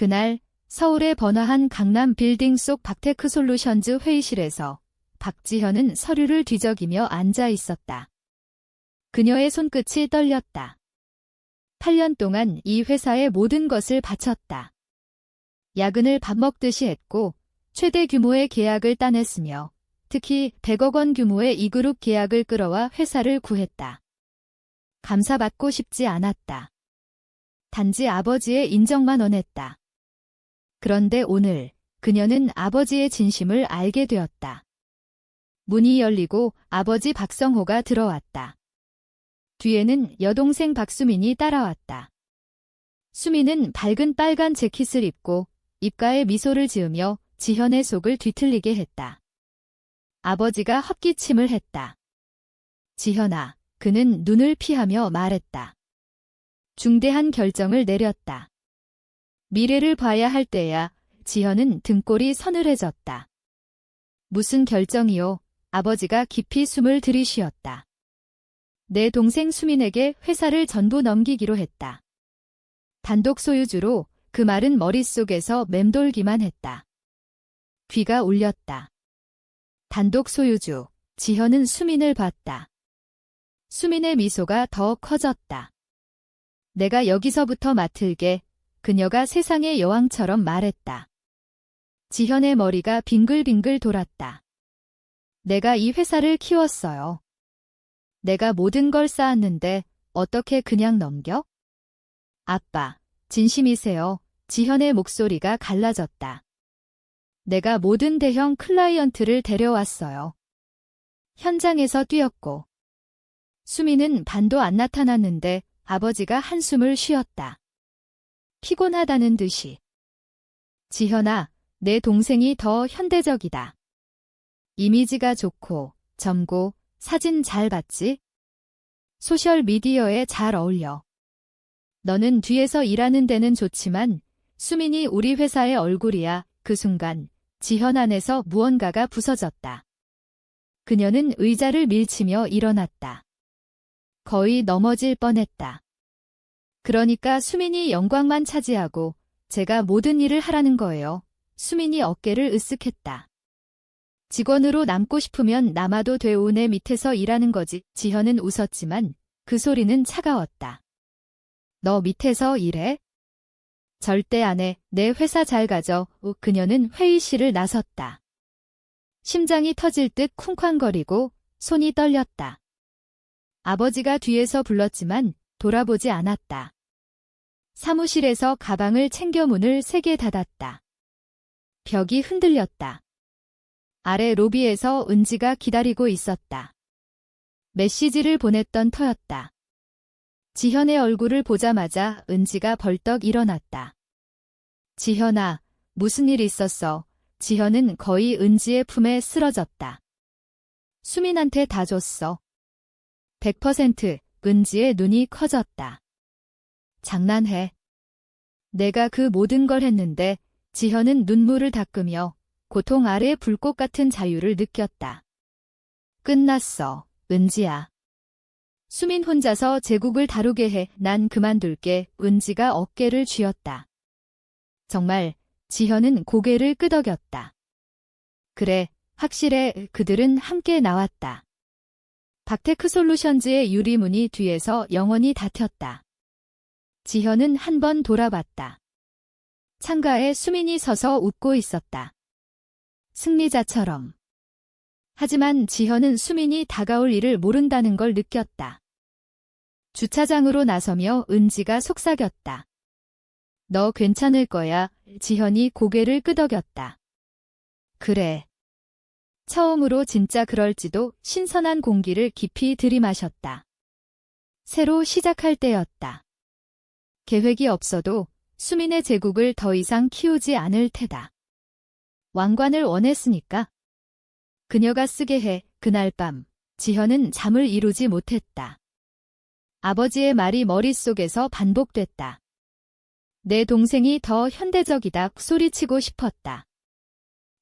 그날 서울의 번화한 강남 빌딩 속 박테크솔루션즈 회의실에서 박지현은 서류를 뒤적이며 앉아 있었다. 그녀의 손끝이 떨렸다. 8년 동안 이 회사에 모든 것을 바쳤다. 야근을 밥 먹듯이 했고 최대 규모의 계약을 따냈으며 특히 100억 원 규모의 E그룹 계약을 끌어와 회사를 구했다. 감사받고 싶지 않았다. 단지 아버지의 인정만 원했다. 그런데 오늘 그녀는 아버지의 진심을 알게 되었다. 문이 열리고 아버지 박성호가 들어왔다. 뒤에는 여동생 박수민이 따라왔다. 수민은 밝은 빨간 재킷을 입고 입가에 미소를 지으며 지현의 속을 뒤틀리게 했다. 아버지가 헛기침을 했다. 지현아, 그는 눈을 피하며 말했다. 중대한 결정을 내렸다. 미래를 봐야 할 때야. 지현은 등골이 서늘해졌다. 무슨 결정이요? 아버지가 깊이 숨을 들이쉬었다. 내 동생 수민에게 회사를 전부 넘기기로 했다. 단독 소유주로. 그 말은 머릿속에서 맴돌기만 했다. 귀가 울렸다. 단독 소유주. 지현은 수민을 봤다. 수민의 미소가 더 커졌다. 내가 여기서부터 맡을게. 그녀가 세상의 여왕처럼 말했다. 지현의 머리가 빙글빙글 돌았다. 내가 이 회사를 키웠어요. 내가 모든 걸 쌓았는데 어떻게 그냥 넘겨? 아빠, 진심이세요? 지현의 목소리가 갈라졌다. 내가 모든 대형 클라이언트를 데려왔어요. 현장에서 뛰었고. 수민은 반도 안 나타났는데 아버지가 한숨을 쉬었다. 피곤하다는 듯이. 지현아, 내 동생이 더 현대적이다. 이미지가 좋고 젊고 사진 잘 봤지? 소셜미디어에 잘 어울려. 너는 뒤에서 일하는 데는 좋지만 수민이 우리 회사의 얼굴이야. 그 순간 지현 안에서 무언가가 부서졌다. 그녀는 의자를 밀치며 일어났다. 거의 넘어질 뻔했다. 그러니까 수민이 영광만 차지하고 제가 모든 일을 하라는 거예요. 수민이 어깨를 으쓱했다. 직원으로 남고 싶으면 남아도 돼. 내 밑에서 일하는 거지. 지현은 웃었지만 그 소리는 차가웠다. 너 밑에서 일해? 절대 안 해. 내 회사 잘 가져. 그녀는 회의실을 나섰다. 심장이 터질 듯 쿵쾅거리고 손이 떨렸다. 아버지가 뒤에서 불렀지만 돌아보지 않았다. 사무실에서 가방을 챙겨 문을 세게 닫았다. 벽이 흔들렸다. 아래 로비에서 은지가 기다리고 있었다. 메시지를 보냈던 터였다. 지현의 얼굴을 보자마자 은지가 벌떡 일어났다. 지현아, 무슨 일 있었어? 지현은 거의 은지의 품에 쓰러졌다. 수민한테 다 줬어. 100%. 은지의 눈이 커졌다. 장난해. 내가 그 모든 걸 했는데. 지현은 눈물을 닦으며 고통 아래 불꽃 같은 자유를 느꼈다. 끝났어, 은지야. 수민 혼자서 제국을 다루게 해. 난 그만둘게. 은지가 어깨를 쥐었다. 정말. 지현은 고개를 끄덕였다. 그래, 확실해. 그들은 함께 나왔다. 박테크솔루션즈의 유리문이 뒤에서 영원히 닫혔다. 지현은 한 번 돌아봤다. 창가에 수민이 서서 웃고 있었다. 승리자처럼. 하지만 지현은 수민이 다가올 일을 모른다는 걸 느꼈다. 주차장으로 나서며 은지가 속삭였다. 너 괜찮을 거야. 지현이 고개를 끄덕였다. 그래. 처음으로 진짜 그럴지도. 신선한 공기를 깊이 들이마셨다. 새로 시작할 때였다. 계획이 없어도 수민의 제국을 더 이상 키우지 않을 테다. 왕관을 원했으니까. 그녀가 쓰게 해. 그날 밤 지현은 잠을 이루지 못했다. 아버지의 말이 머릿속에서 반복됐다. 내 동생이 더 현대적이다. 소리치고 싶었다.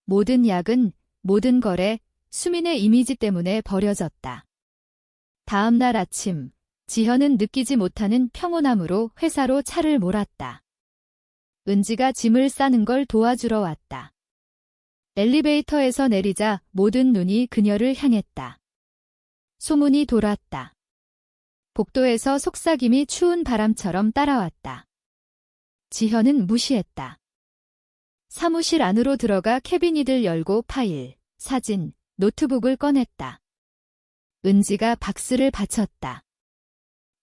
모든 야근, 모든 거래, 수민의 이미지 때문에 버려졌다. 다음 날 아침, 지현은 느끼지 못하는 평온함으로 회사로 차를 몰았다. 은지가 짐을 싸는 걸 도와주러 왔다. 엘리베이터에서 내리자 모든 눈이 그녀를 향했다. 소문이 돌았다. 복도에서 속삭임이 추운 바람처럼 따라왔다. 지현은 무시했다. 사무실 안으로 들어가 캐비닛을 열고 파일, 사진, 노트북을 꺼냈다. 은지가 박스를 받쳤다.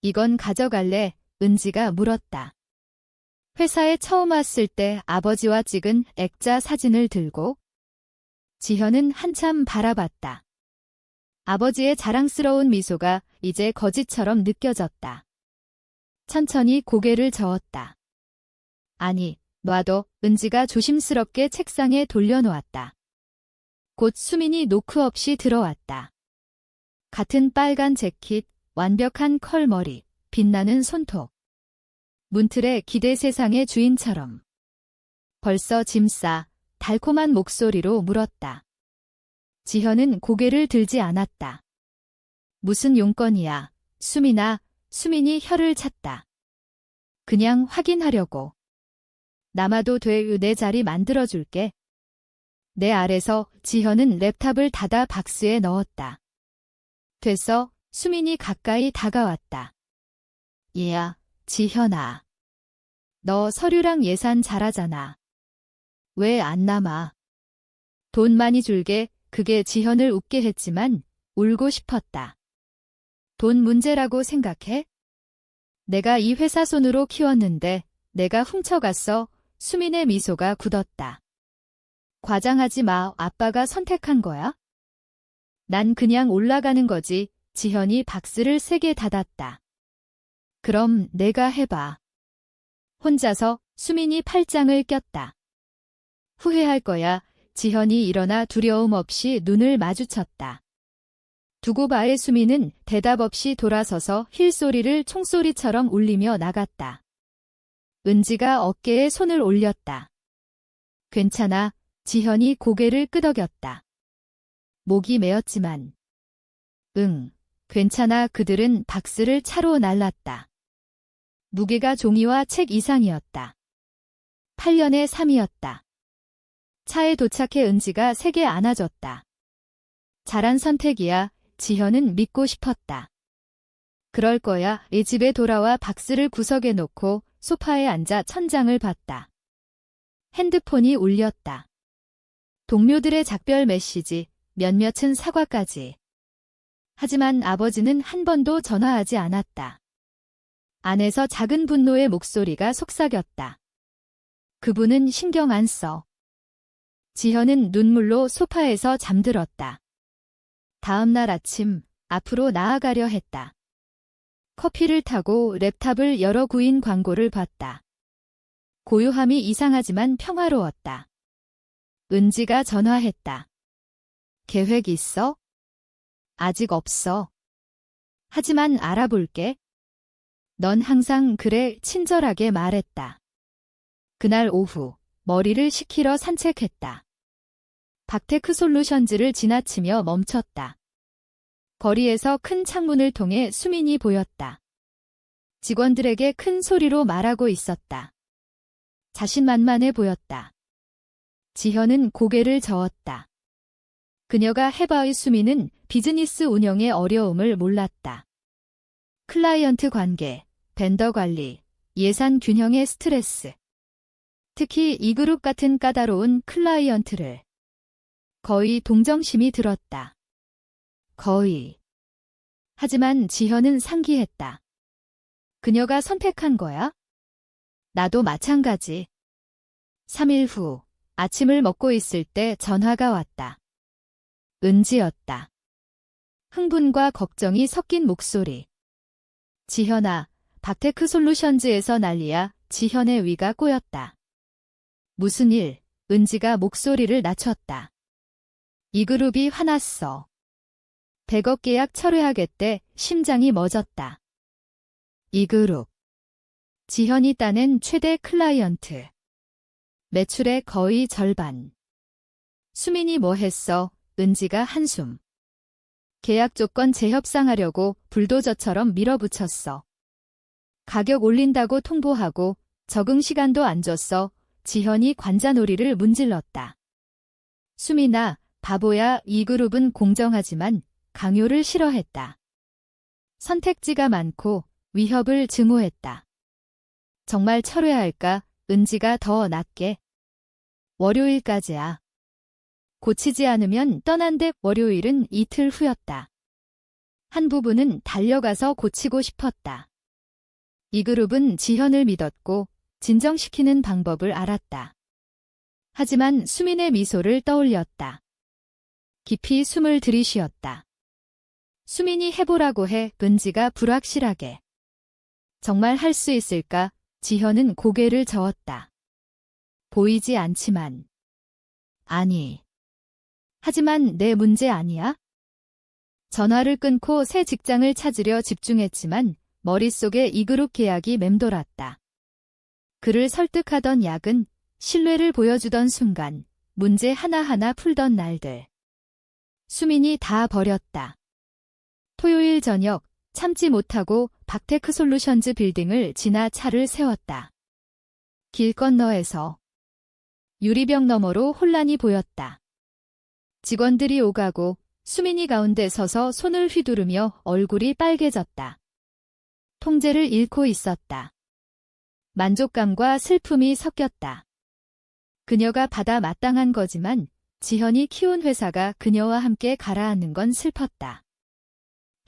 이건 가져갈래? 은지가 물었다. 회사에 처음 왔을 때 아버지와 찍은 액자 사진을 들고 지현은 한참 바라봤다. 아버지의 자랑스러운 미소가 이제 거짓처럼 느껴졌다. 천천히 고개를 저었다. 아니, 놔둬. 은지가 조심스럽게 책상에 돌려놓았다. 곧 수민이 노크 없이 들어왔다. 같은 빨간 재킷, 완벽한 컬머리, 빛나는 손톱. 문틀의 기대 세상의 주인처럼. 벌써 짐 싸, 달콤한 목소리로 물었다. 지현은 고개를 들지 않았다. 무슨 용건이야, 수민아. 수민이 혀를 찼다. 그냥 확인하려고. 남아도 돼. 내 자리 만들어줄게. 내 아래서 지현은 랩탑을 닫아 박스에 넣었다. 됐어. 수민이 가까이 다가왔다. 얘야, 지현아. 너 서류랑 예산 잘하잖아. 왜 안 남아? 돈 많이 줄게. 그게 지현을 웃게 했지만 울고 싶었다. 돈 문제라고 생각해? 내가 이 회사 손으로 키웠는데 내가 훔쳐갔어. 수민의 미소가 굳었다. 과장하지 마. 아빠가 선택한 거야? 난 그냥 올라가는 거지. 지현이 박스를 세게 닫았다. 그럼 내가 해봐. 혼자서 수민이 팔짱을 꼈다. 후회할 거야. 지현이 일어나 두려움 없이 눈을 마주쳤다. 두고 봐의 수민은 대답 없이 돌아서서 힐소리를 총소리처럼 울리며 나갔다. 은지가 어깨에 손을 올렸다. 괜찮아. 지현이 고개를 끄덕였다. 목이 메었지만. 응, 괜찮아. 그들은 박스를 차로 날랐다. 무게가 종이와 책 이상이었다. 8년의 삶이었다. 차에 도착해 은지가 세게 안아줬다. 잘한 선택이야. 지현은 믿고 싶었다. 그럴 거야. 이 집에 돌아와 박스를 구석에 놓고 소파에 앉아 천장을 봤다. 핸드폰이 울렸다. 동료들의 작별 메시지, 몇몇은 사과까지. 하지만 아버지는 한 번도 전화하지 않았다. 안에서 작은 분노의 목소리가 속삭였다. 그분은 신경 안 써. 지현은 눈물로 소파에서 잠들었다. 다음 날 아침, 앞으로 나아가려 했다. 커피를 타고 랩탑을 열어 구인 광고를 봤다. 고요함이 이상하지만 평화로웠다. 은지가 전화했다. 계획 있어? 아직 없어. 하지만 알아볼게. 넌 항상 그래. 친절하게 말했다. 그날 오후, 머리를 식히러 산책했다. 박테크 솔루션즈를 지나치며 멈췄다. 거리에서 큰 창문을 통해 수민이 보였다. 직원들에게 큰 소리로 말하고 있었다. 자신만만해 보였다. 지현은 고개를 저었다. 그녀가 해봐의 수민은 비즈니스 운영의 어려움을 몰랐다. 클라이언트 관계, 벤더 관리, 예산 균형의 스트레스. 특히 이 그룹 같은 까다로운 클라이언트를. 거의 동정심이 들었다. 거의. 하지만 지현은 상기했다. 그녀가 선택한 거야? 나도 마찬가지. 3일 후, 아침을 먹고 있을 때 전화가 왔다. 은지였다. 흥분과 걱정이 섞인 목소리. 지현아, 박테크 솔루션즈에서 난리야. 지현의 위가 꼬였다. 무슨 일? 은지가 목소리를 낮췄다. 이 그룹이 화났어. 100억 계약 철회하겠대. 심장이 멎었다. 이 그룹. 지현이 따낸 최대 클라이언트. 매출의 거의 절반. 수민이 뭐 했어? 은지가 한숨. 계약 조건 재협상하려고 불도저처럼 밀어붙였어. 가격 올린다고 통보하고 적응 시간도 안 줬어. 지현이 관자놀이를 문질렀다. 수민아, 바보야. 이 그룹은 공정하지만 강요를 싫어했다. 선택지가 많고 위협을 증오했다. 정말 철회할까? 은지가 더 낫게. 월요일까지야. 고치지 않으면 떠난데 월요일은 이틀 후였다. 한 부부는 달려가서 고치고 싶었다. 이 그룹은 지현을 믿었고 진정시키는 방법을 알았다. 하지만 수민의 미소를 떠올렸다. 깊이 숨을 들이쉬었다. 수민이 해보라고 해. 은지가 불확실하게. 정말 할 수 있을까? 지현은 고개를 저었다. 보이지 않지만. 아니. 하지만 내 문제 아니야? 전화를 끊고 새 직장을 찾으려 집중했지만 머릿속에 이 그룹 계약이 맴돌았다. 그를 설득하던 약은 신뢰를 보여주던 순간 문제 하나하나 풀던 날들. 수민이 다 버렸다. 토요일 저녁 참지 못하고 박테크 솔루션즈 빌딩을 지나 차를 세웠다. 길 건너에서 유리병 너머로 혼란이 보였다. 직원들이 오가고 수민이 가운데 서서 손을 휘두르며 얼굴이 빨개졌다. 통제를 잃고 있었다. 만족감과 슬픔이 섞였다. 그녀가 받아 마땅한 거지만 지현이 키운 회사가 그녀와 함께 가라앉는 건 슬펐다.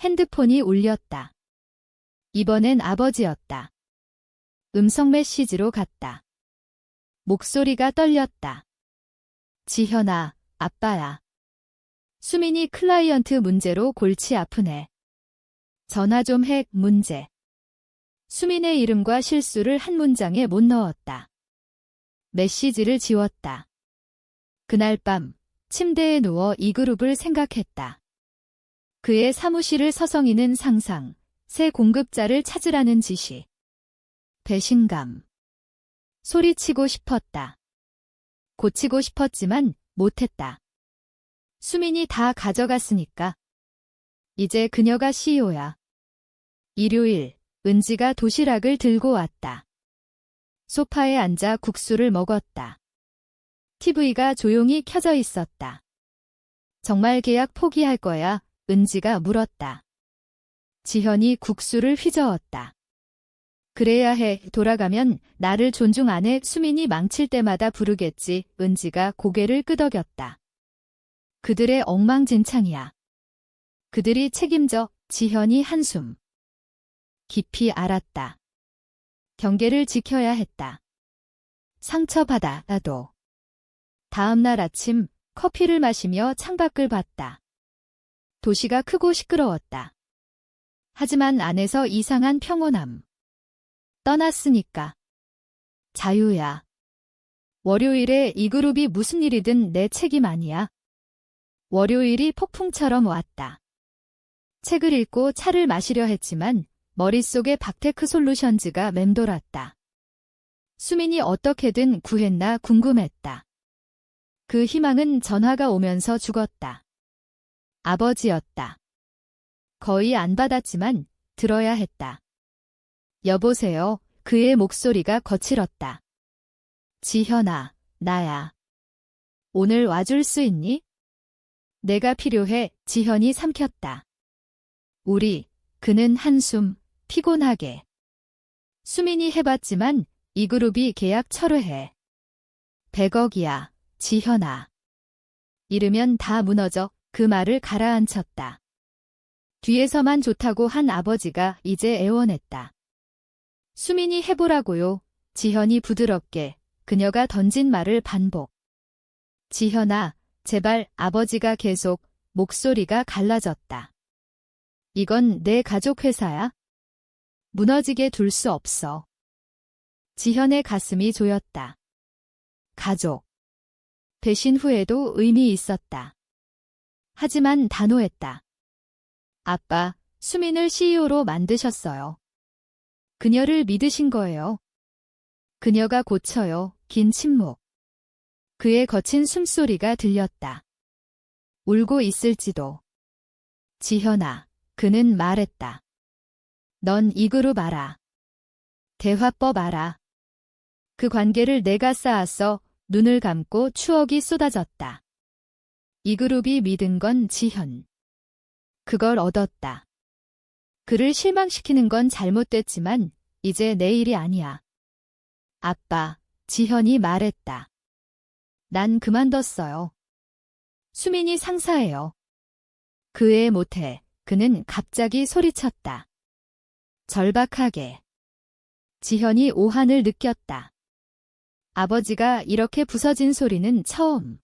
핸드폰이 울렸다. 이번엔 아버지였다. 음성 메시지로 갔다. 목소리가 떨렸다. 지현아, 아빠야. 수민이 클라이언트 문제로 골치 아프네. 전화 좀 해. 문제. 수민의 이름과 실수를 한 문장에 못 넣었다. 메시지를 지웠다. 그날 밤 침대에 누워 이 그룹을 생각했다. 그의 사무실을 서성이는 상상, 새 공급자를 찾으라는 지시. 배신감. 소리치고 싶었다. 고치고 싶었지만 못했다. 수민이 다 가져갔으니까. 이제 그녀가 CEO야. 일요일, 은지가 도시락을 들고 왔다. 소파에 앉아 국수를 먹었다. TV가 조용히 켜져 있었다. 정말 계약 포기할 거야? 은지가 물었다. 지현이 국수를 휘저었다. 그래야 해. 돌아가면 나를 존중 안 해. 수민이 망칠 때마다 부르겠지. 은지가 고개를 끄덕였다. 그들의 엉망진창이야. 그들이 책임져. 지현이 한숨. 깊이 알았다. 경계를 지켜야 했다. 상처받아도. 다음 날 아침 커피를 마시며 창밖을 봤다. 도시가 크고 시끄러웠다. 하지만 안에서 이상한 평온함. 떠났으니까. 자유야. 월요일에 이 그룹이 무슨 일이든 내 책임 아니야. 월요일이 폭풍처럼 왔다. 책을 읽고 차를 마시려 했지만 머릿속에 박테크 솔루션즈가 맴돌았다. 수민이 어떻게든 구했나 궁금했다. 그 희망은 전화가 오면서 죽었다. 아버지였다. 거의 안 받았지만 들어야 했다. 여보세요. 그의 목소리가 거칠었다. 지현아, 나야. 오늘 와줄 수 있니? 내가 필요해. 지현이 삼켰다. 그는 한숨, 피곤하게. 수민이 해봤지만 이 그룹이 계약 철회해. 100억이야, 지현아. 이르면 다 무너져. 그 말을 가라앉혔다. 뒤에서만 좋다고 한 아버지가 이제 애원했다. 수민이 해보라고요. 지현이 부드럽게 그녀가 던진 말을 반복. 지현아, 제발. 아버지가 계속. 목소리가 갈라졌다. 이건 내 가족 회사야. 무너지게 둘 수 없어. 지현의 가슴이 조였다. 가족. 배신 후에도 의미 있었다. 하지만 단호했다. 아빠, 수민을 CEO로 만드셨어요. 그녀를 믿으신 거예요. 그녀가 고쳐요. 긴 침묵. 그의 거친 숨소리가 들렸다. 울고 있을지도. 지현아, 그는 말했다. 넌 이 그룹 알아. 대화법 알아. 그 관계를 내가 쌓았어. 눈을 감고 추억이 쏟아졌다. 이 그룹이 믿은 건 지현. 그걸 얻었다. 그를 실망시키는 건 잘못됐지만 이제 내 일이 아니야. 아빠, 지현이 말했다. 난 그만뒀어요. 수민이 상사예요. 그 애 못해. 그는 갑자기 소리쳤다. 절박하게. 지현이 오한을 느꼈다. 아버지가 이렇게 부서진 소리는 처음.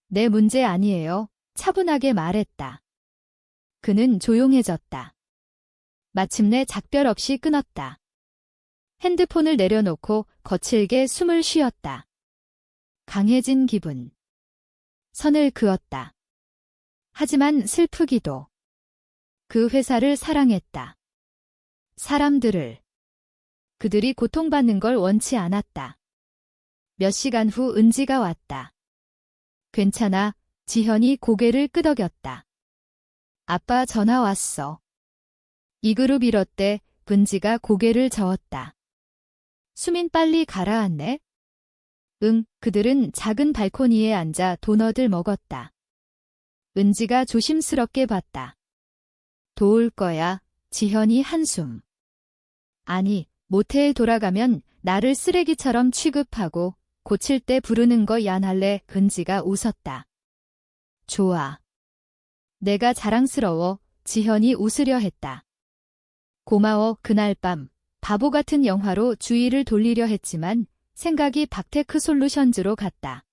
내 문제 아니에요. 차분하게 말했다. 그는 조용해졌다. 마침내 작별 없이 끊었다. 핸드폰을 내려놓고 거칠게 숨을 쉬었다. 강해진 기분. 선을 그었다. 하지만 슬프기도. 그 회사를 사랑했다. 사람들을. 그들이 고통받는 걸 원치 않았다. 몇 시간 후 은지가 왔다. 괜찮아. 지현이 고개를 끄덕였다. 아빠 전화 왔어. 이 그룹 이렇대. 은지가 고개를 저었다. 수민 빨리 가라앉네? 응, 그들은 작은 발코니에 앉아 도넛을 먹었다. 은지가 조심스럽게 봤다. 도울 거야. 지현이 한숨. 아니, 모텔에 돌아가면 나를 쓰레기처럼 취급하고 고칠 때 부르는 거 얀할래. 은지가 웃었다. 좋아. 내가 자랑스러워. 지현이 웃으려 했다. 고마워. 그날 밤 바보 같은 영화로 주의를 돌리려 했지만 생각이 박테크 솔루션즈로 갔다.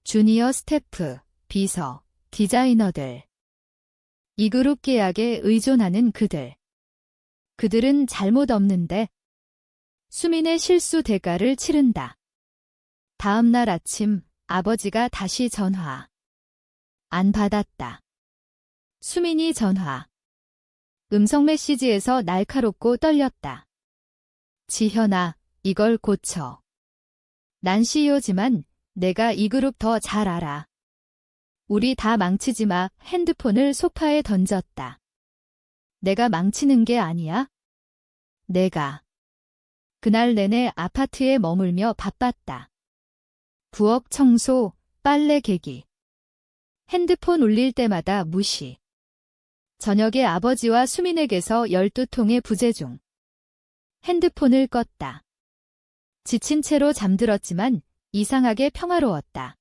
주니어 스태프, 비서, 디자이너들. 이 그룹 계약에 의존하는 그들. 그들은 잘못 없는데 수민의 실수 대가를 치른다. 다음 날 아침 아버지가 다시 전화. 안 받았다. 수민이 전화. 음성 메시지에서 날카롭고 떨렸다. 지현아, 이걸 고쳐. 난 CEO지만 내가 이 그룹 더 잘 알아. 우리 다 망치지 마. 핸드폰을 소파에 던졌다. 내가 망치는 게 아니야? 내가. 그날 내내 아파트에 머물며 바빴다. 부엌 청소, 빨래 개기. 핸드폰 울릴 때마다 무시. 저녁에 아버지와 수민에게서 12통의 부재중. 핸드폰을 껐다. 지친 채로 잠들었지만 이상하게 평화로웠다.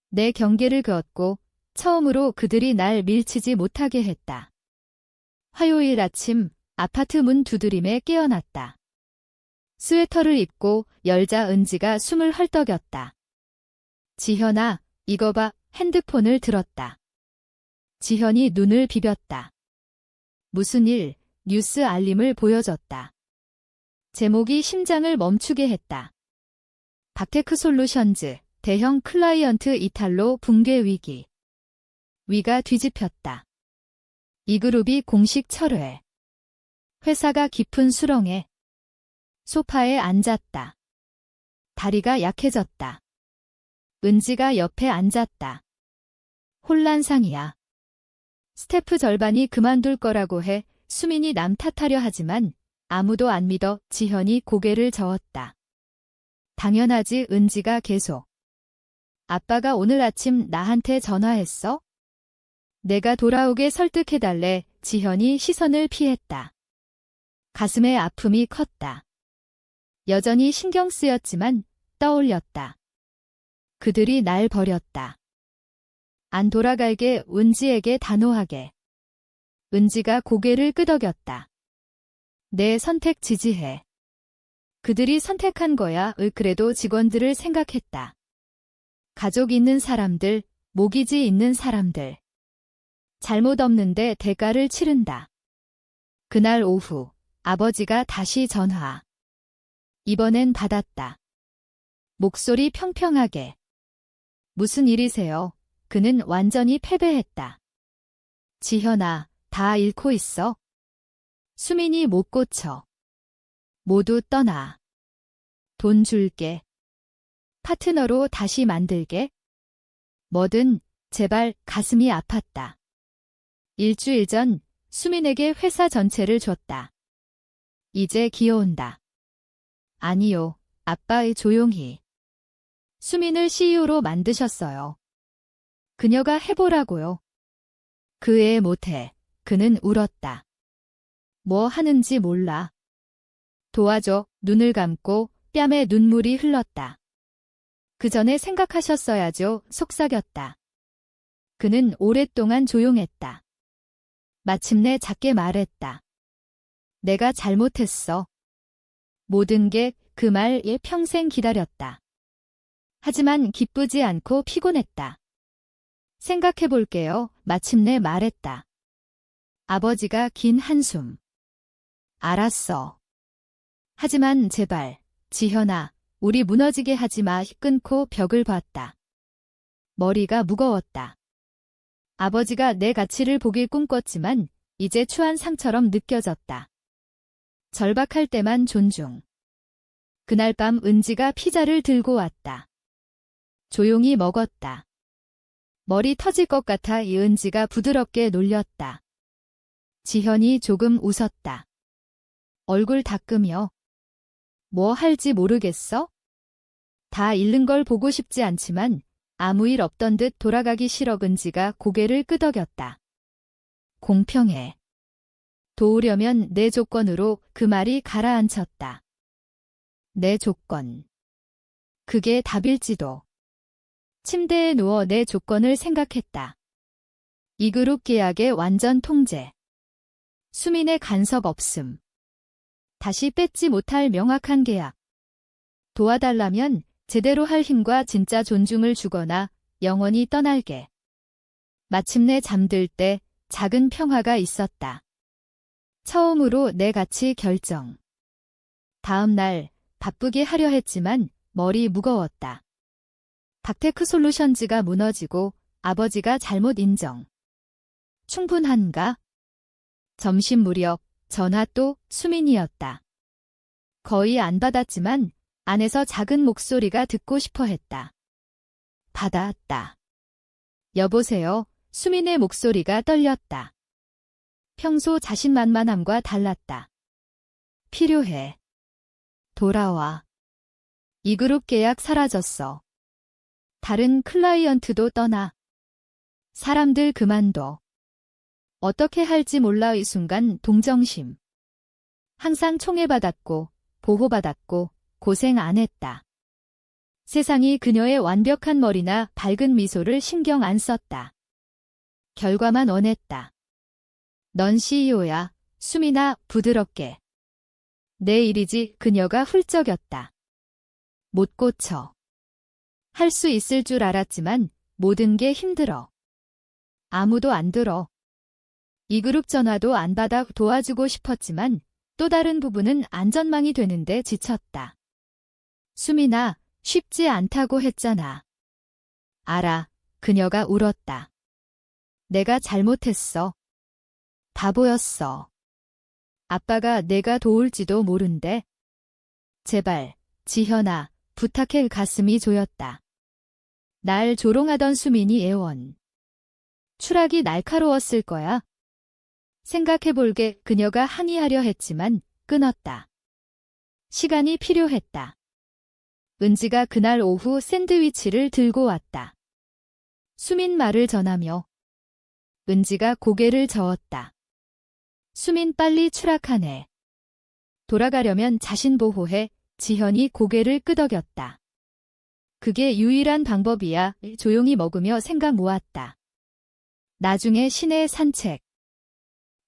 내 경계를 그었고 처음으로 그들이 날 밀치지 못하게 했다. 화요일 아침 아파트 문 두드림에 깨어났다. 스웨터를 입고 열자 은지가 숨을 헐떡였다. 지현아, 이거 봐. 핸드폰을 들었다. 지현이 눈을 비볐다. 무슨 일? 뉴스 알림을 보여줬다. 제목이 심장을 멈추게 했다. 박테크 솔루션즈, 대형 클라이언트 이탈로 붕괴 위기. 위가 뒤집혔다. 이 그룹이 공식 철회. 회사가 깊은 수렁에. 소파에 앉았다. 다리가 약해졌다. 은지가 옆에 앉았다. 혼란상이야. 스태프 절반이 그만둘 거라고 해. 수민이 남 탓하려 하지만 아무도 안 믿어. 지현이 고개를 저었다. 당연하지. 은지가 계속. 아빠가 오늘 아침 나한테 전화했어? 내가 돌아오게 설득해달래. 지현이 시선을 피했다. 가슴에 아픔이 컸다. 여전히 신경 쓰였지만 떠올렸다. 그들이 날 버렸다. 안 돌아갈게. 은지에게 단호하게. 은지가 고개를 끄덕였다. 내 선택 지지해. 그들이 선택한 거야. 그래도 직원들을 생각했다. 가족 있는 사람들, 모기지 있는 사람들. 잘못 없는데 대가를 치른다. 그날 오후 아버지가 다시 전화. 이번엔 받았다. 목소리 평평하게. 무슨 일이세요? 그는 완전히 패배했다. 지현아, 다 잃고 있어. 수민이 못 고쳐. 모두 떠나. 돈 줄게. 파트너로 다시 만들게. 뭐든 제발. 가슴이 아팠다. 일주일 전 수민에게 회사 전체를 줬다. 이제 기어온다. 아니요. 아빠의 조용히. 수민을 CEO로 만드셨어요. 그녀가 해보라고요. 그 애 못해. 그는 울었다. 뭐 하는지 몰라. 도와줘. 눈을 감고 뺨에 눈물이 흘렀다. 그 전에 생각하셨어야죠. 속삭였다. 그는 오랫동안 조용했다. 마침내 작게 말했다. 내가 잘못했어. 모든 게 그 말에 평생 기다렸다. 하지만 기쁘지 않고 피곤했다. 생각해볼게요. 마침내 말했다. 아버지가 긴 한숨. 알았어. 하지만 제발, 지현아, 우리 무너지게 하지 마. 끊고 벽을 봤다. 머리가 무거웠다. 아버지가 내 가치를 보길 꿈꿨지만 이제 추한 상처럼 느껴졌다. 절박할 때만 존중. 그날 밤 은지가 피자를 들고 왔다. 조용히 먹었다. 머리 터질 것 같아 이은지가 부드럽게 놀렸다. 지현이 조금 웃었다. 얼굴 닦으며. 뭐 할지 모르겠어? 다 잃는 걸 보고 싶지 않지만 아무 일 없던 듯 돌아가기 싫어. 은지가 고개를 끄덕였다. 공평해. 도우려면 내 조건으로. 그 말이 가라앉혔다. 내 조건. 그게 답일지도. 침대에 누워 내 조건을 생각했다. 이 그룹 계약의 완전 통제. 수민의 간섭 없음. 다시 뺏지 못할 명확한 계약. 도와달라면 제대로 할 힘과 진짜 존중을 주거나 영원히 떠날게. 마침내 잠들 때 작은 평화가 있었다. 처음으로 내 가치 결정. 다음 날 바쁘게 하려 했지만 머리 무거웠다. 닥테크 솔루션즈가 무너지고 아버지가 잘못 인정. 충분한가? 점심 무렵 전화 또 수민이었다. 거의 안 받았지만 안에서 작은 목소리가 듣고 싶어 했다. 받았다. 여보세요. 수민의 목소리가 떨렸다. 평소 자신만만함과 달랐다. 필요해. 돌아와. 이 그룹 계약 사라졌어. 다른 클라이언트도 떠나. 사람들 그만둬. 어떻게 할지 몰라. 이 순간 동정심. 항상 총애받았고 보호받았고 고생 안 했다. 세상이 그녀의 완벽한 머리나 밝은 미소를 신경 안 썼다. 결과만 원했다. 넌 CEO야. 수민아. 부드럽게. 내 일이지. 그녀가 훌쩍였다. 못 고쳐. 할 수 있을 줄 알았지만 모든 게 힘들어. 아무도 안 들어. 이 그룹 전화도 안 받아. 도와주고 싶었지만 또 다른 부분은 안전망이 되는데 지쳤다. 수민아, 쉽지 않다고 했잖아. 알아. 그녀가 울었다. 내가 잘못했어. 바보였어. 아빠가 내가 도울지도 모른대. 제발, 지현아, 부탁해. 가슴이 조였다. 날 조롱하던 수민이 애원. 추락이 날카로웠을 거야. 생각해볼게. 그녀가 항의하려 했지만 끊었다. 시간이 필요했다. 은지가 그날 오후 샌드위치를 들고 왔다. 수민 말을 전하며. 은지가 고개를 저었다. 수민 빨리 추락하네. 돌아가려면 자신 보호해. 지현이 고개를 끄덕였다. 그게 유일한 방법이야. 조용히 먹으며 생각 모았다. 나중에 시내 산책.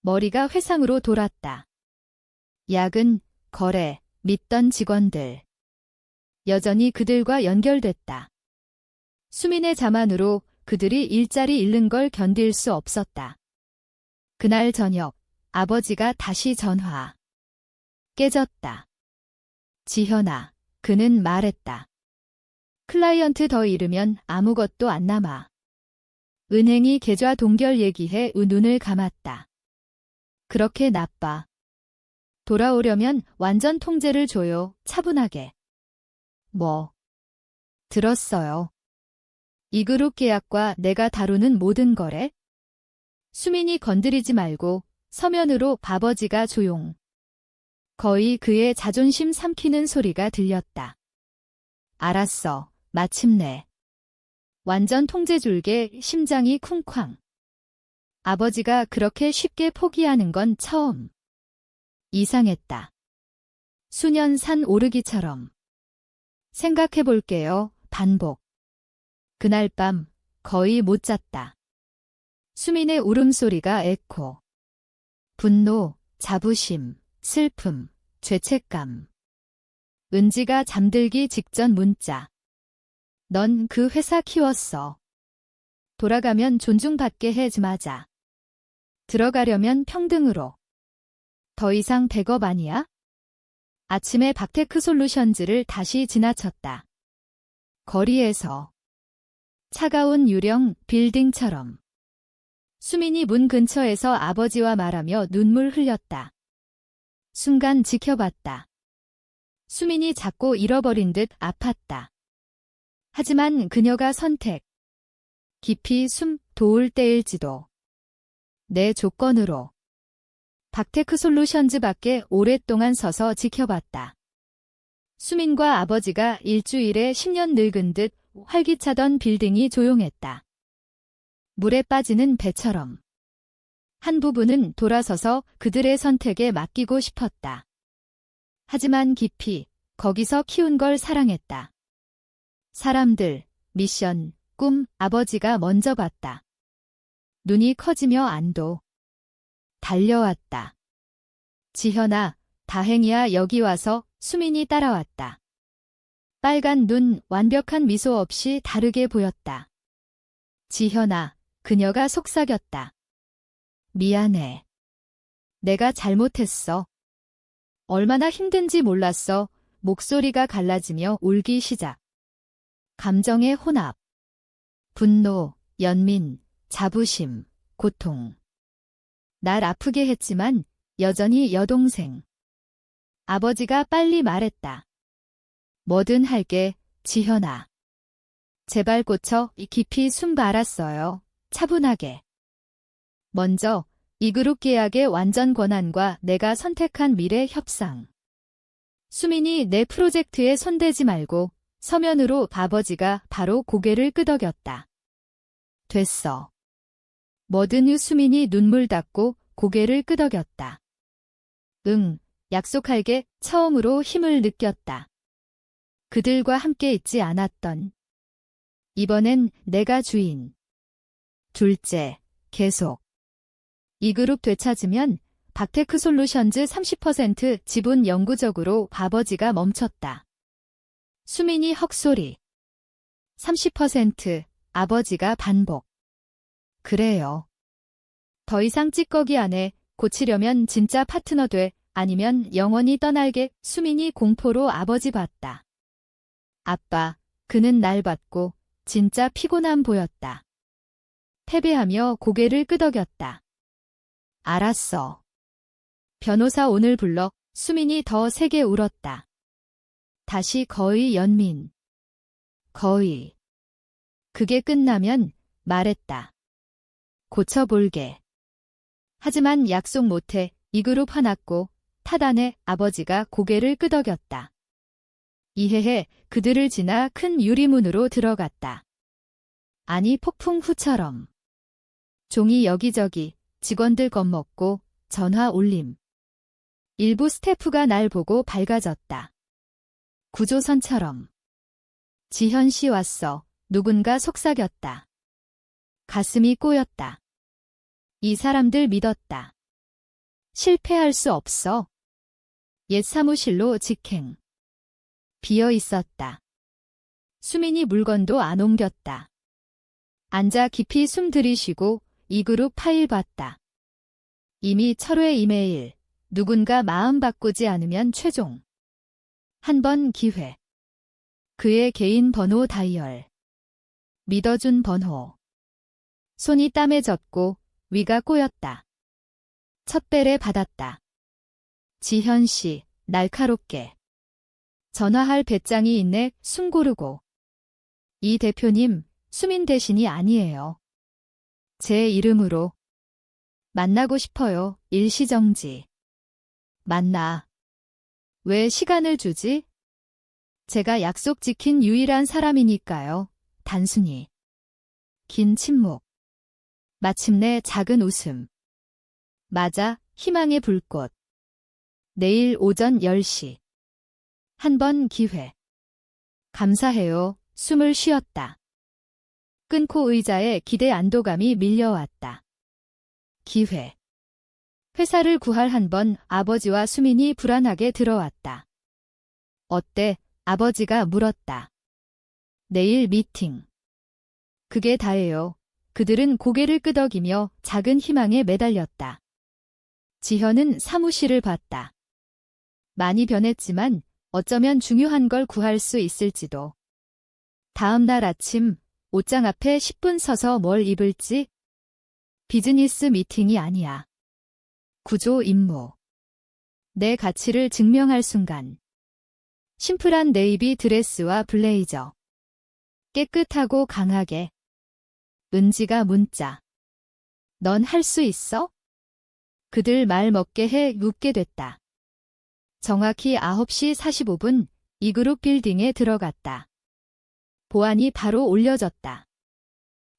머리가 회상으로 돌았다. 야근, 거래, 믿던 직원들. 여전히 그들과 연결됐다. 수민의 자만으로 그들이 일자리 잃는 걸 견딜 수 없었다. 그날 저녁, 아버지가 다시 전화. 깨졌다. 지현아, 그는 말했다. 클라이언트 더 잃으면 아무것도 안 남아. 은행이 계좌 동결 얘기해. 눈을 감았다. 그렇게 나빠. 돌아오려면 완전 통제를 줘요. 차분하게. 뭐? 들었어요. 이 그룹 계약과 내가 다루는 모든 거래? 수민이 건드리지 말고. 서면으로. 아버지가 조용. 거의 그의 자존심 삼키는 소리가 들렸다. 알았어. 마침내. 완전 통제줄게 심장이 쿵쾅. 아버지가 그렇게 쉽게 포기하는 건 처음. 이상했다. 수년 산 오르기처럼. 생각해볼게요. 반복. 그날 밤 거의 못 잤다. 수민의 울음소리가 에코. 분노, 자부심, 슬픔, 죄책감. 은지가 잠들기 직전 문자. 넌 그 회사 키웠어. 돌아가면 존중받게 해주마자. 들어가려면 평등으로. 더 이상 백업 아니야? 아침에 박테크솔루션즈를 다시 지나쳤다. 거리에서. 차가운 유령 빌딩처럼. 수민이 문 근처에서 아버지와 말하며 눈물 흘렸다. 순간 지켜봤다. 수민이 작고 잃어버린 듯 아팠다. 하지만 그녀가 선택. 깊이 숨 도울 때일지도. 내 조건으로. 박테크솔루션즈밖에 오랫동안 서서 지켜봤다. 수민과 아버지가 일주일에 10년 늙은 듯 활기차던 빌딩이 조용했다. 물에 빠지는 배처럼. 한 부분은 돌아서서 그들의 선택에 맡기고 싶었다. 하지만 깊이 거기서 키운 걸 사랑했다. 사람들, 미션, 꿈, 아버지가 먼저 봤다. 눈이 커지며 안도. 달려왔다. 지현아, 다행이야. 여기 와서. 수민이 따라왔다. 빨간 눈, 완벽한 미소 없이 다르게 보였다. 지현아, 그녀가 속삭였다. 미안해. 내가 잘못했어. 얼마나 힘든지 몰랐어. 목소리가 갈라지며 울기 시작. 감정의 혼합. 분노, 연민, 자부심, 고통. 날 아프게 했지만 여전히 여동생. 아버지가 빨리 말했다. 뭐든 할게, 지현아. 제발 고쳐. 깊이 숨 알았어요. 차분하게. 먼저 이 그룹 계약의 완전 권한과 내가 선택한 미래 협상. 수민이 내 프로젝트에 손대지 말고. 서면으로 아버지가 바로 고개를 끄덕였다. 됐어. 뭐든. 수민이 눈물 닦고 고개를 끄덕였다. 응, 약속할게. 처음으로 힘을 느꼈다. 그들과 함께 있지 않았던. 이번엔 내가 주인. 둘째, 계속. 이 그룹 되찾으면 박테크솔루션즈 30% 지분 영구적으로. 아버지가 멈췄다. 수민이 헉소리. 30%, 아버지가 반복. 그래요. 더 이상 찌꺼기 안 해. 고치려면 진짜 파트너 돼. 아니면 영원히 떠날게. 수민이 공포로 아버지 봤다. 아빠, 그는 날 봤고 진짜 피곤함 보였다. 패배하며 고개를 끄덕였다. 알았어. 변호사 오늘 불러. 수민이 더 세게 울었다. 다시 거의 연민. 거의. 그게 끝나면 말했다. 고쳐볼게. 하지만 약속 못해. 이 그룹 화났고 타단에. 아버지가 고개를 끄덕였다. 이해해. 그들을 지나 큰 유리문으로 들어갔다. 아니 폭풍 후처럼. 종이 여기저기. 직원들 겁먹고 전화 올림. 일부 스태프가 날 보고 밝아졌다. 구조선처럼. 지현 씨 왔어. 누군가 속삭였다. 가슴이 꼬였다. 이 사람들 믿었다. 실패할 수 없어. 옛 사무실로 직행. 비어 있었다. 수민이 물건도 안 옮겼다. 앉아 깊이 숨 들이쉬고 이 그룹 파일 봤다. 이미 철회 이메일. 누군가 마음 바꾸지 않으면 최종. 한 번 기회. 그의 개인 번호 다이얼. 믿어준 번호. 손이 땀에 젖고 위가 꼬였다. 첫 배를 받았다. 지현 씨, 날카롭게. 전화할 배짱이 있네. 숨 고르고. 이 대표님, 수민 대신이 아니에요. 제 이름으로. 만나고 싶어요. 일시정지. 만나. 왜 시간을 주지? 제가 약속 지킨 유일한 사람이니까요. 단순히. 긴 침묵. 마침내 작은 웃음. 맞아, 희망의 불꽃. 내일 오전 10시. 한 번 기회. 감사해요. 숨을 쉬었다. 끊고 의자에 기대 안도감이 밀려왔다. 기회. 회사를 구할 한 번 아버지와 수민이 불안하게 들어왔다. 어때? 아버지가 물었다. 내일 미팅. 그게 다예요. 그들은 고개를 끄덕이며 작은 희망에 매달렸다. 지현은 사무실을 봤다. 많이 변했지만 어쩌면 중요한 걸 구할 수 있을지도. 다음 날 아침 옷장 앞에 10분 서서 뭘 입을지? 비즈니스 미팅이 아니야. 구조 임무. 내 가치를 증명할 순간. 심플한 네이비 드레스와 블레이저. 깨끗하고 강하게. 은지가 문자. 넌 할 수 있어? 그들 말 먹게 해 묻게 됐다. 정확히 9시 45분 이그룹 빌딩에 들어갔다. 보안이 바로 올려졌다.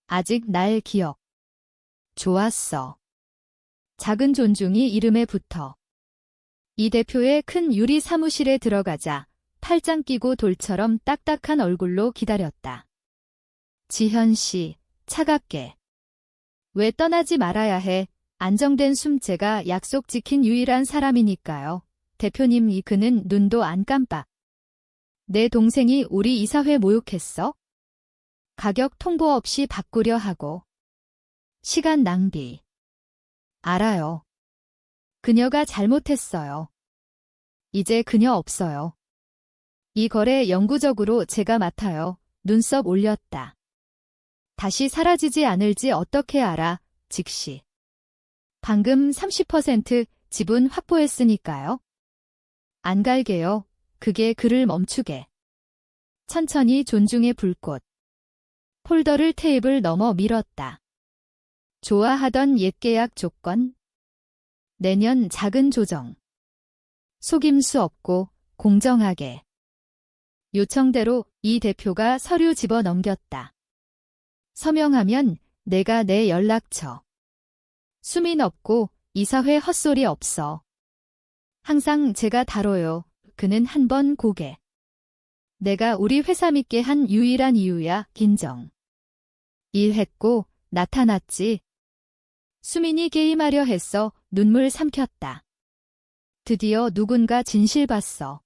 아직 날 기억. 좋았어. 작은 존중이 이름에 붙어. 이 대표의 큰 유리 사무실에 들어가자 팔짱 끼고 돌처럼 딱딱한 얼굴로 기다렸다. 지현 씨, 차갑게. 왜 떠나지 말아야 해? 안정된 숨제가 약속 지킨 유일한 사람이니까요. 대표님 그는 눈도 안 깜빡. 내 동생이 우리 이사회 모욕했어? 가격 통보 없이 바꾸려 하고. 시간 낭비. 알아요. 그녀가 잘못했어요. 이제 그녀 없어요. 이 거래 영구적으로 제가 맡아요. 눈썹 올렸다. 다시 사라지지 않을지 어떻게 알아, 즉시. 방금 30% 지분 확보했으니까요. 안 갈게요. 그게 그를 멈추게. 천천히 존중의 불꽃. 폴더를 테이블 넘어 밀었다. 좋아하던 옛 계약 조건. 내년 작은 조정. 속임수 없고 공정하게. 요청대로 이 대표가 서류 집어 넘겼다. 서명하면 내가 내 연락처. 수민 없고 이사회 헛소리 없어. 항상 제가 다뤄요. 그는 한 번 고개. 내가 우리 회사 믿게 한 유일한 이유야, 긴정. 일했고 나타났지. 수민이 게임하려 했어. 눈물 삼켰다. 드디어 누군가 진실 봤어.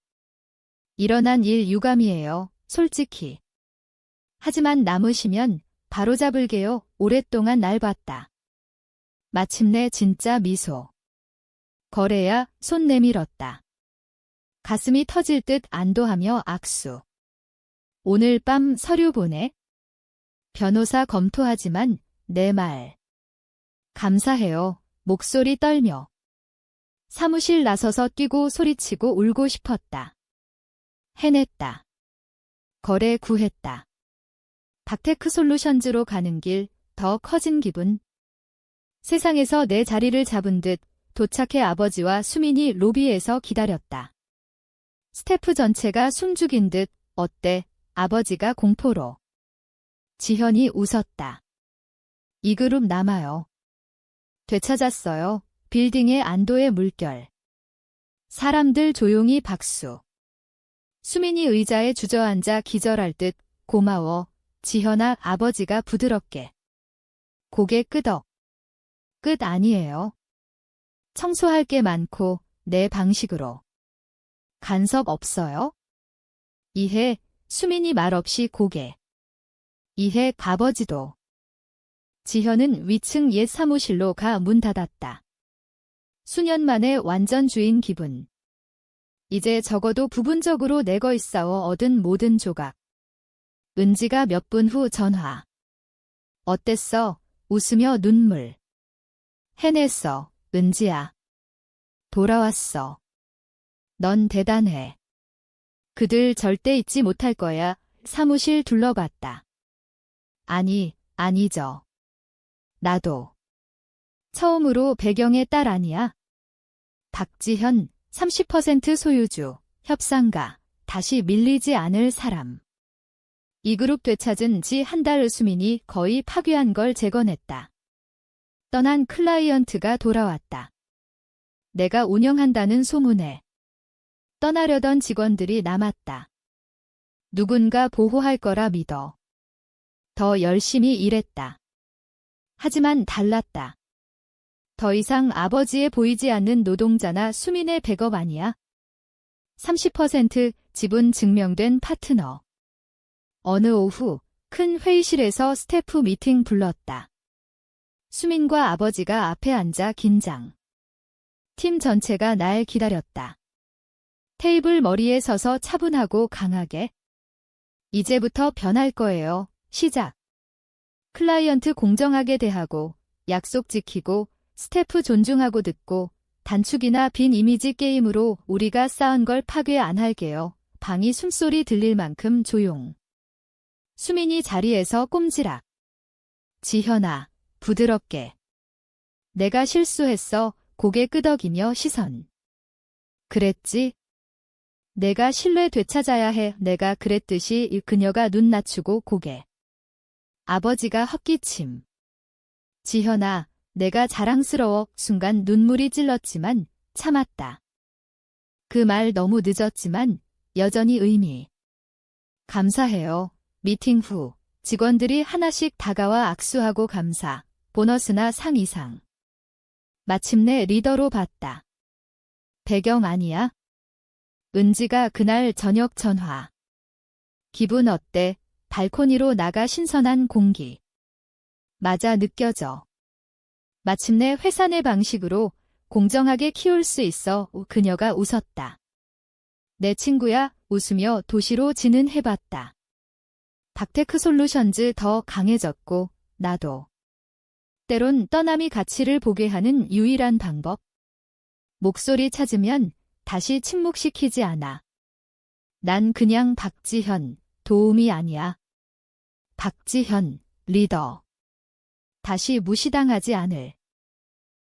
일어난 일 유감이에요. 솔직히. 하지만 남으시면 바로잡을게요. 오랫동안 날 봤다. 마침내 진짜 미소. 거래야 손 내밀었다. 가슴이 터질 듯 안도하며 악수. 오늘 밤 서류 보내. 변호사 검토하지만 내 말. 감사해요. 목소리 떨며. 사무실 나서서 뛰고 소리치고 울고 싶었다. 해냈다. 거래 구했다. 닥테크 솔루션즈로 가는 길 더 커진 기분. 세상에서 내 자리를 잡은 듯 도착해 아버지와 수민이 로비에서 기다렸다. 스태프 전체가 숨죽인 듯 어때? 아버지가 공포로. 지현이 웃었다. 이 그룹 남아요. 되찾았어요. 빌딩의 안도의 물결. 사람들 조용히 박수. 수민이 의자에 주저앉아 기절할 듯 고마워. 지현아 아버지가 부드럽게. 고개 끄덕. 끝 아니에요. 청소할 게 많고 내 방식으로. 간섭 없어요? 이해. 수민이 말없이 고개. 이해 아버지도. 지현은 위층 옛 사무실로 가 문 닫았다. 수년 만에 완전 주인 기분. 이제 적어도 부분적으로 내 거 있어 얻은 모든 조각. 은지가 몇 분 후 전화. 어땠어? 웃으며 눈물. 해냈어, 은지야. 돌아왔어. 넌 대단해. 그들 절대 잊지 못할 거야. 사무실 둘러봤다. 아니죠. 나도. 처음으로 배경의 딸 아니야? 박지현, 30% 소유주, 협상가, 다시 밀리지 않을 사람. 이 그룹 되찾은 지 한 달 수민이 거의 파괴한 걸 재건했다. 떠난 클라이언트가 돌아왔다. 내가 운영한다는 소문에 떠나려던 직원들이 남았다. 누군가 보호할 거라 믿어. 더 열심히 일했다. 하지만 달랐다. 더 이상 아버지에 보이지 않는 노동자나 수민의 백업 아니야. 30% 지분 증명된 파트너. 어느 오후 큰 회의실에서 스태프 미팅 불렀다. 수민과 아버지가 앞에 앉아 긴장. 팀 전체가 날 기다렸다. 테이블 머리에 서서 차분하고 강하게. 이제부터 변할 거예요. 시작. 클라이언트 공정하게 대하고, 약속 지키고, 스태프 존중하고 듣고, 단축이나 빈 이미지 게임으로 우리가 쌓은 걸 파괴 안 할게요. 방이 숨소리 들릴 만큼 조용. 수민이 자리에서 꼼지락. 지현아, 부드럽게. 내가 실수했어. 고개 끄덕이며 시선. 그랬지? 내가 신뢰 되찾아야 해. 내가 그랬듯이. 그녀가 눈 낮추고 고개. 아버지가 헛기침. 지현아, 내가 자랑스러워. 순간 눈물이 찔렀지만 참았다. 그 말 너무 늦었지만 여전히 의미. 감사해요. 미팅 후 직원들이 하나씩 다가와 악수하고 감사, 보너스나 상 이상. 마침내 리더로 봤다. 배경 아니야? 은지가 그날 저녁 전화. 기분 어때? 발코니로 나가 신선한 공기. 맞아 느껴져. 마침내 회사 내 방식으로 공정하게 키울 수 있어. 그녀가 웃었다. 내 친구야. 웃으며 도시로 진은해봤다. 박테크 솔루션즈 더 강해졌고 나도. 때론 떠남이 가치를 보게 하는 유일한 방법. 목소리 찾으면 다시 침묵시키지 않아. 난 그냥 박지현, 도움이 아니야. 박지현, 리더. 다시 무시당하지 않을.